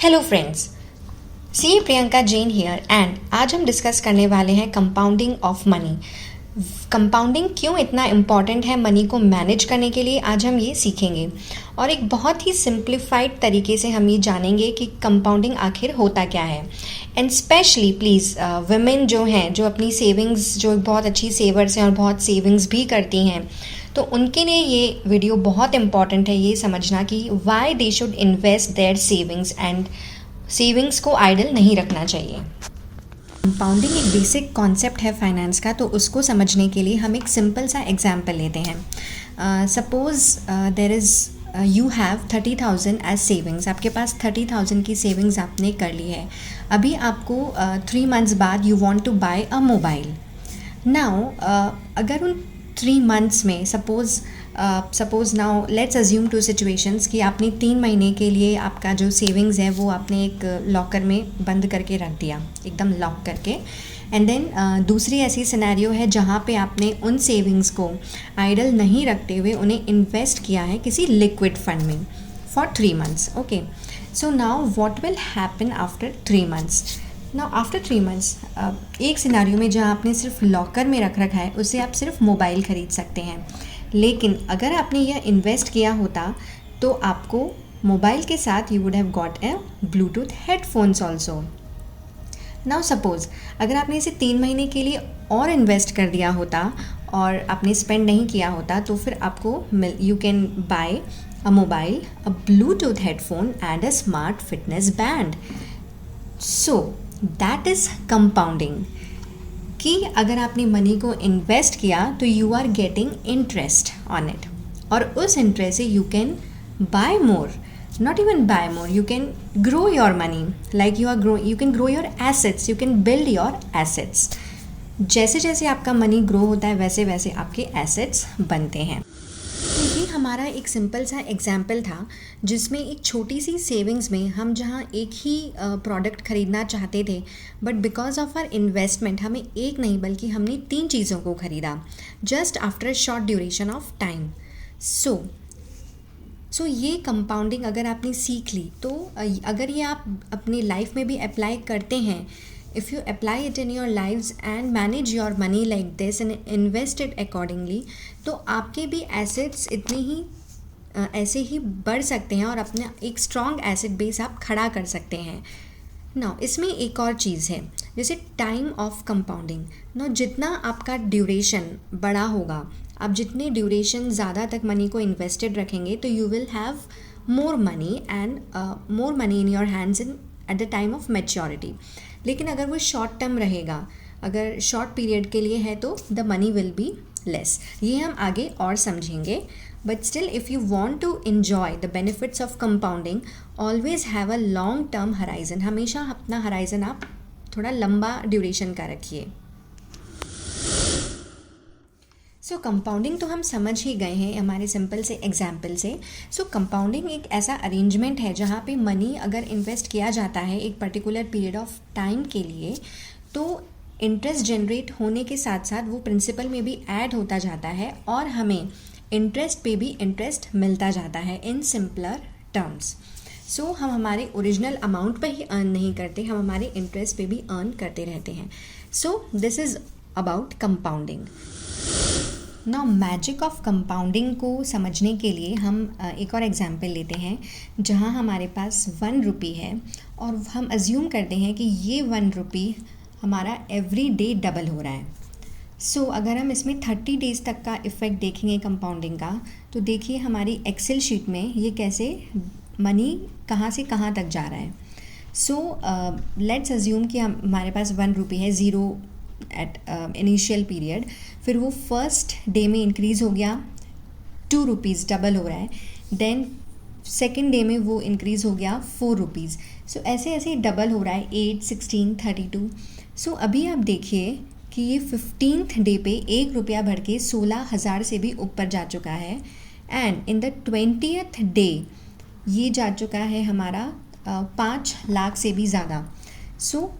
Hello friends, सी Priyanka Jain here and आज हम डिस्कस करने वाले हैं कंपाउंडिंग ऑफ मनी। कंपाउंडिंग क्यों इतना इम्पॉर्टेंट है मनी को मैनेज करने के लिए, आज हम ये सीखेंगे और एक बहुत ही सिंप्लीफाइड तरीके से हम ये जानेंगे कि कंपाउंडिंग आखिर होता क्या है। एंड स्पेशली प्लीज़ वुमेन जो हैं, जो अपनी सेविंग्स, जो बहुत अच्छी सेवर्स हैं और बहुत सेविंग्स भी करती हैं, तो उनके लिए ये वीडियो बहुत इंपॉर्टेंट है ये समझना कि why they should invest their savings and savings को आइडल नहीं रखना चाहिए। कंपाउंडिंग एक बेसिक कॉन्सेप्ट है फाइनेंस का, तो उसको समझने के लिए हम एक सिंपल सा एग्जांपल लेते हैं। Suppose there is you have 30,000 as savings. आपके पास 30,000 की सेविंग्स आपने कर ली है। अभी आपको 3 मंथ्स बाद you want to buy a mobile. Now अगर उन 3 मंथ्स में suppose now let's assume 2 situations कि आपने 3 महीने के लिए आपका जो सेविंग्स है वो आपने एक लॉकर में बंद करके रख दिया, एकदम लॉक करके। एंड देन दूसरी ऐसी सिनेरियो है जहाँ पे आपने उन सेविंग्स को आइडल नहीं रखते हुए उन्हें इन्वेस्ट किया है किसी लिक्विड फंड में for 3 months. Okay, so now what will happen after 3 months? Now after 3 months एक सिनारियो में जहाँ आपने सिर्फ लॉकर में रख रखा है उससे आप सिर्फ मोबाइल ख़रीद सकते हैं, लेकिन अगर आपने यह इन्वेस्ट किया होता तो आपको मोबाइल के साथ you would have got a Bluetooth headphones also. Now suppose अगर आपने इसे 3 महीने के लिए और इन्वेस्ट कर दिया होता और आपने स्पेंड नहीं किया होता तो फिर आपको you can buy a mobile, a bluetooth headphone and a smart fitness band. So that is compounding कि अगर आपने मनी को इन्वेस्ट किया तो you are getting interest on it, और उस इंटरेस्ट से you can buy more, not even buy more, you can grow your money like you can grow your assets, you can build your assets। जैसे जैसे आपका money grow होता है वैसे वैसे आपके एसेट्स बनते हैं। तो ये हमारा एक सिंपल सा एग्जाम्पल था जिसमें एक छोटी सी सेविंग्स में हम जहाँ एक ही प्रोडक्ट ख़रीदना चाहते थे, but because of our investment हमें एक नहीं बल्कि हमने 3 चीज़ों को ख़रीदा just after a short duration of time. So ये कंपाउंडिंग अगर आपने सीख ली तो अगर ये आप अपनी लाइफ में भी अप्लाई करते हैं, if you apply it in your lives and manage your money like this and invest it accordingly, तो आपके भी एसेट्स इतने ही ऐसे ही बढ़ सकते हैं और अपना एक स्ट्रॉन्ग एसेट बेस आप खड़ा कर सकते हैं। नाउ इसमें एक और चीज़ है, जैसे टाइम ऑफ कंपाउंडिंग। नाउ जितना आपका ड्यूरेशन बड़ा होगा, आप जितने ड्यूरेशन ज़्यादा तक मनी को इन्वेस्टेड रखेंगे तो you will have more money and more money in your hands in at the time of maturity. लेकिन अगर वो शॉर्ट टर्म रहेगा, अगर शॉर्ट पीरियड के लिए है तो the money will be less. ये हम आगे और समझेंगे, but still if you want to enjoy the benefits of compounding always have a long term horizon. हमेशा अपना हराइजन आप थोड़ा लंबा ड्यूरेशन का रखिए। सो कंपाउंडिंग तो हम समझ ही गए हैं हमारे सिंपल से एग्जाम्पल से। सो कंपाउंडिंग एक ऐसा अरेंजमेंट है जहाँ पे मनी अगर इन्वेस्ट किया जाता है एक पर्टिकुलर पीरियड ऑफ टाइम के लिए, तो इंटरेस्ट जनरेट होने के साथ साथ वो प्रिंसिपल में भी ऐड होता जाता है और हमें इंटरेस्ट पे भी इंटरेस्ट मिलता जाता है इन सिंपलर टर्म्स। सो हम हमारे ओरिजिनल अमाउंट पे ही अर्न नहीं करते, हम हमारे इंटरेस्ट पे भी अर्न करते रहते हैं। सो this is about compounding. Now magic of compounding को समझने के लिए हम एक और एग्जांपल लेते हैं जहां हमारे पास 1 रुपी है और हम अज्यूम करते हैं कि ये 1 रुपी हमारा एवरी डे डबल हो रहा है। सो अगर हम इसमें 30 डेज़ तक का इफ़ेक्ट देखेंगे कंपाउंडिंग का, तो देखिए हमारी एक्सेल शीट में ये कैसे मनी कहाँ से कहाँ तक जा रहा है। सो लेट्स अज्यूम कि हमारे पास 1 रुपी है, 0 एट इनिशियल पीरियड, फिर वो फर्स्ट डे में इंक्रीज़ हो गया 2 रुपीज़, डबल हो रहा है। देन सेकेंड डे में वो इंक्रीज़ हो गया 4 रुपीज़। सो ऐसे ऐसे डबल हो रहा है 8, 16, 32। सो अभी आप देखिए कि ये 15th डे पे 1 रुपया बढ़ के 16,000 से भी ऊपर जा चुका है and in the 20th day ये जा चुका है हमारा 5 लाख से भी ज़्यादा। सो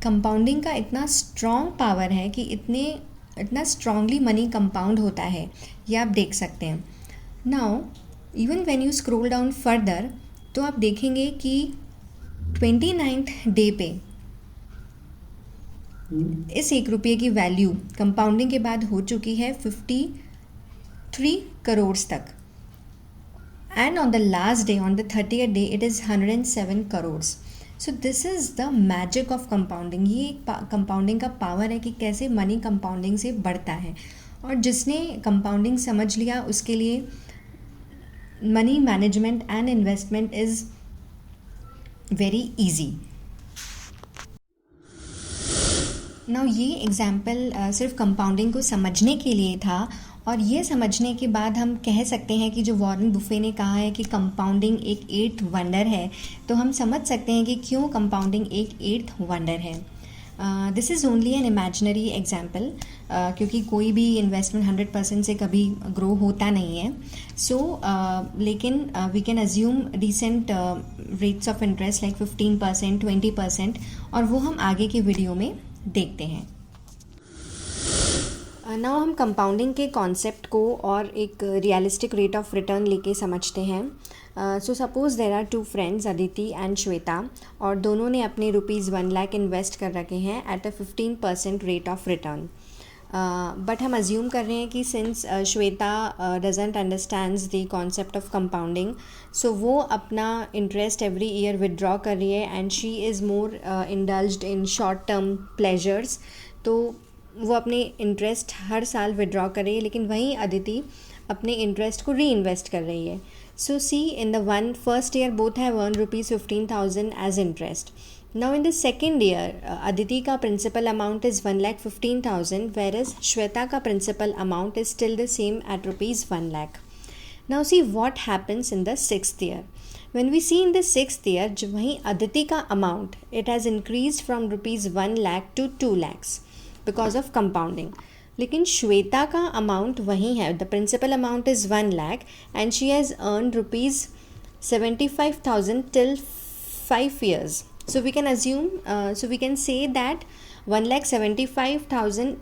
कंपाउंडिंग का इतना स्ट्रॉन्ग पावर है कि इतना स्ट्रांगली मनी कंपाउंड होता है, ये आप देख सकते हैं। Now even when you scroll down further तो आप देखेंगे कि 29th डे पे इस 1 रुपये की वैल्यू कंपाउंडिंग के बाद हो चुकी है 53 करोड़ तक, and on the last day, on the 30th day, it is 107 crore. So this is the magic of compounding. ये कंपाउंडिंग का पावर है कि कैसे मनी कंपाउंडिंग से बढ़ता है, और जिसने कंपाउंडिंग समझ लिया उसके लिए money management and investment is very easy. Now ये एग्जाम्पल सिर्फ कंपाउंडिंग को समझने के लिए था, और ये समझने के बाद हम कह सकते हैं कि जो वॉरेन बुफे ने कहा है कि कंपाउंडिंग एक 8th वंडर है, तो हम समझ सकते हैं कि क्यों कंपाउंडिंग एक 8th वंडर है. This is only an imaginary example, क्योंकि कोई भी इन्वेस्टमेंट 100% से कभी ग्रो होता नहीं है. लेकिन we can assume decent rates of interest like 15%, 20%, और वो हम आगे के वीडियो में देखते हैं. नाउ हम कंपाउंडिंग के कॉन्सेप्ट को और एक रियलिस्टिक रेट ऑफ रिटर्न लेके समझते हैं. So suppose there are 2 friends, Aditi and Shweta, और दोनों ने अपने ₹1 लाख इन्वेस्ट कर रखे हैं at a 15% rate of return. But हम अज्यूम कर रहे हैं कि since Shweta doesn't understands the concept of compounding, so वो अपना इंटरेस्ट एवरी ईयर विदड्रॉ कर रही है, and she is more indulged in short term pleasures. तो वो अपने इंटरेस्ट हर साल विदड्रॉ कर रही है, लेकिन वहीं अदिति अपने इंटरेस्ट को री इन्वेस्ट कर रही है. So see, in the first year both have earn ₹15,000 as interest. Now in the second year Aditi का principal amount is 1,15,000, whereas Shweta का principal amount is still the same at ₹1 lakh. Now see what happens in the 6th year. When we see in the 6th year, जब वहीं अदिति का amount it has increased from ₹1 lakh to 2 lakhs because of compounding. लेकिन श्वेता का amount वही है, the principal amount is 1 lakh and she has earn ₹75,000 till 5 years. So we can assume, we can say that 1,75,000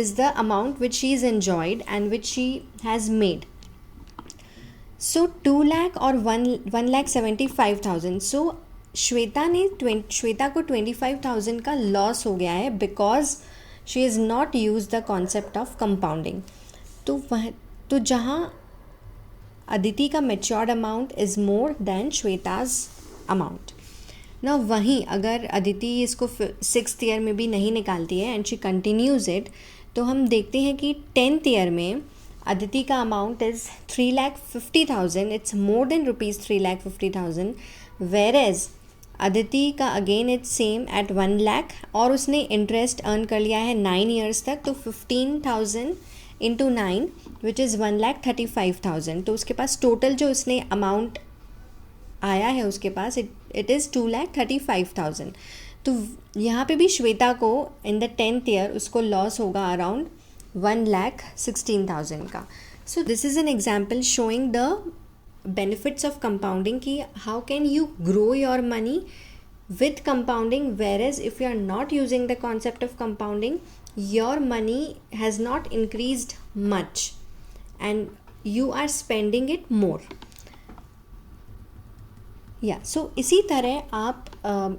is the amount which she has enjoyed and which she has made. So 2 lakh और 1,75,000. So Shweta को 25,000 का loss हो गया है because she is not use the concept of compounding. तो जहाँ अदिति का matured amount is more than Shweta's amount. ना वहीं अगर अदिति इसको 6th ईयर में भी नहीं निकालती है एंड शी कंटिन्यूज़ इट, तो हम देखते हैं कि 10th ईयर में अदिति का amount is 3,50,000. It's more than ₹3,50,000, whereas Aditi का again it's same at 1 lakh, और उसने इंटरेस्ट अर्न कर लिया है 9 years तक. तो 15,000 into 9 विच इज़ 1,35,000. तो उसके पास टोटल जो उसने अमाउंट आया है उसके पास इट इज़ 2,35,000. तो यहाँ पे भी श्वेता को इन द 10th ईयर उसको लॉस होगा अराउंड 1,16,000 का. सो this is an example showing the benefits of compounding ki how can you grow your money with compounding, whereas if you are not using the concept of compounding, your money has not increased much and you are spending it more. So इसी तरह आप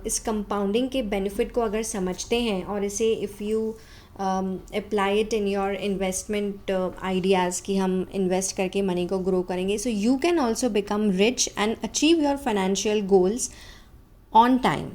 इस compounding के benefit को अगर समझते हैं और इसे if you apply it in your investment ideas कि हम इन्वेस्ट करके मनी को ग्रो करेंगे, so you can also become rich and achieve your financial goals on time.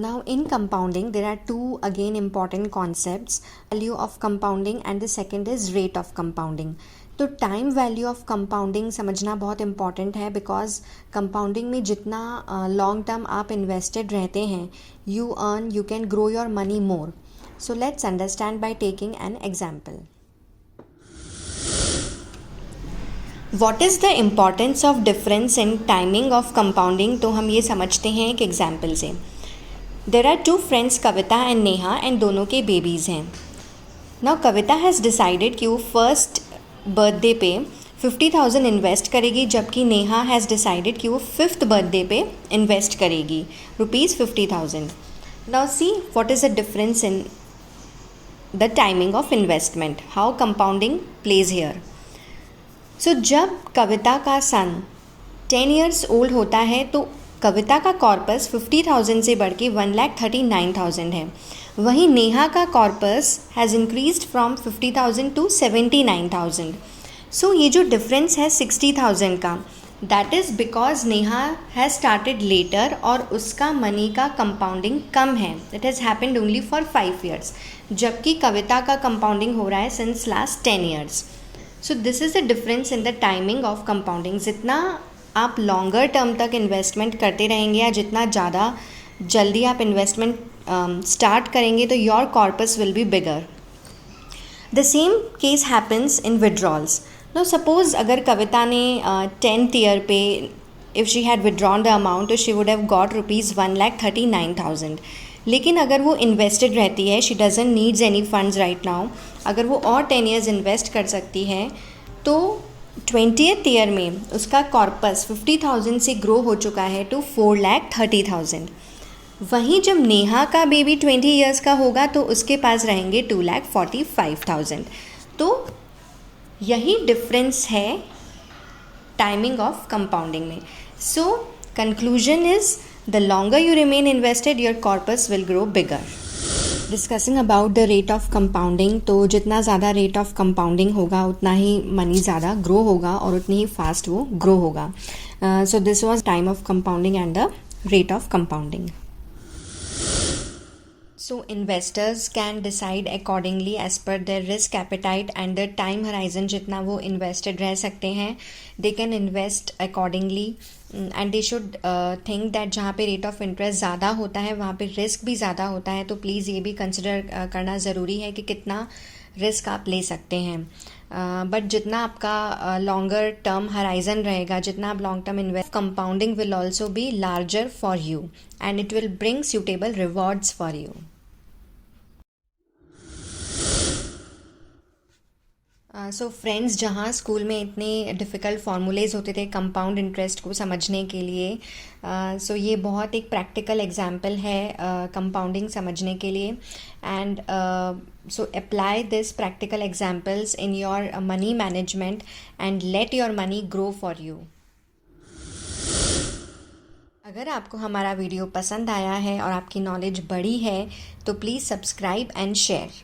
Now in compounding there are 2 again important concepts, value of compounding and the second is rate of compounding. तो time value of compounding समझना बहुत important है because compounding में जितना long term आप invested रहते हैं you can grow your money more. So let's understand by taking an example. What is the importance of difference in timing of compounding, तो हम ये समझते हैं एक एग्जाम्पल से. There are 2 friends Kavita and Neha and दोनों के बेबीज़ हैं. नाउ कविता हैज़ डिसाइडेड कि वो फर्स्ट बर्थडे पे 50,000 इन्वेस्ट करेगी, जबकि नेहा हैज़ डिसाइडेड कि वो 5th बर्थडे पे इन्वेस्ट करेगी ₹50,000. Now see what is the difference in the timing of investment, how compounding plays here. So जब कविता का सन 10 ईयर्स ओल्ड होता है तो कविता का कॉर्पस 50,000 से बढ़ के 1,39,000 है। वहीं नेहा का corpus has increased from 50,000 to 79,000। सो ये जो डिफरेंस है 60,000 का, that is because Neha has started later और उसका मनी का कंपाउंडिंग कम है। It has happened only for 5 years, जबकि कविता का कंपाउंडिंग हो रहा है since last 10 years. So this is the difference in the timing of compounding. जितना आप लॉन्गर टर्म तक इन्वेस्टमेंट करते रहेंगे या जितना ज़्यादा जल्दी आप इन्वेस्टमेंट स्टार्ट करेंगे तो your corpus will be bigger. The same case happens in withdrawals. No suppose अगर कविता ने 10th ईयर पे if she had withdrawn the amount तो शी वुड हैव गॉट ₹1,39,000। लेकिन अगर वो इन्वेस्टेड रहती है, she doesn't needs any funds right now, अगर वो और 10 ईयर्स इन्वेस्ट कर सकती है तो 20th ईयर में उसका कॉर्पस 50,000 से ग्रो हो चुका है टू 4,30,000। वहीं जब नेहा का बेबी 20 ईयर्स का होगा तो उसके पास रहेंगे 2,45,000। तो यही डिफरेंस है टाइमिंग ऑफ कंपाउंडिंग में। So conclusion is the longer you remain invested your corpus will grow bigger. Discussing about the rate of compounding, तो जितना ज़्यादा रेट ऑफ कंपाउंडिंग होगा उतना ही मनी ज़्यादा ग्रो होगा और उतनी ही फास्ट वो ग्रो होगा। So this was time of compounding and the rate of compounding. So investors can decide accordingly as per their risk appetite and their time horizon जितना वो invested रह सकते हैं। They can invest accordingly and they should think that जहाँ पे rate of interest ज़्यादा होता है वहाँ पे risk भी ज़्यादा होता है, तो प्लीज़ ये भी consider करना ज़रूरी है कि कितना रिस्क आप ले सकते हैं। बट जितना आपका लॉन्गर टर्म हराइजन रहेगा, जितना आप long term invest, compounding will also be larger for you and it will bring suitable rewards for you. So friends, जहाँ स्कूल में इतने डिफ़िकल्ट फार्मूलेज होते थे कंपाउंड इंटरेस्ट को समझने के लिए, सो ये बहुत एक प्रैक्टिकल एग्जाम्पल है कंपाउंडिंग समझने के लिए। And so apply this practical examples in your money management and let your money grow for you. अगर आपको हमारा वीडियो पसंद आया है और आपकी नॉलेज बढ़ी है तो प्लीज़ सब्सक्राइब एंड शेयर।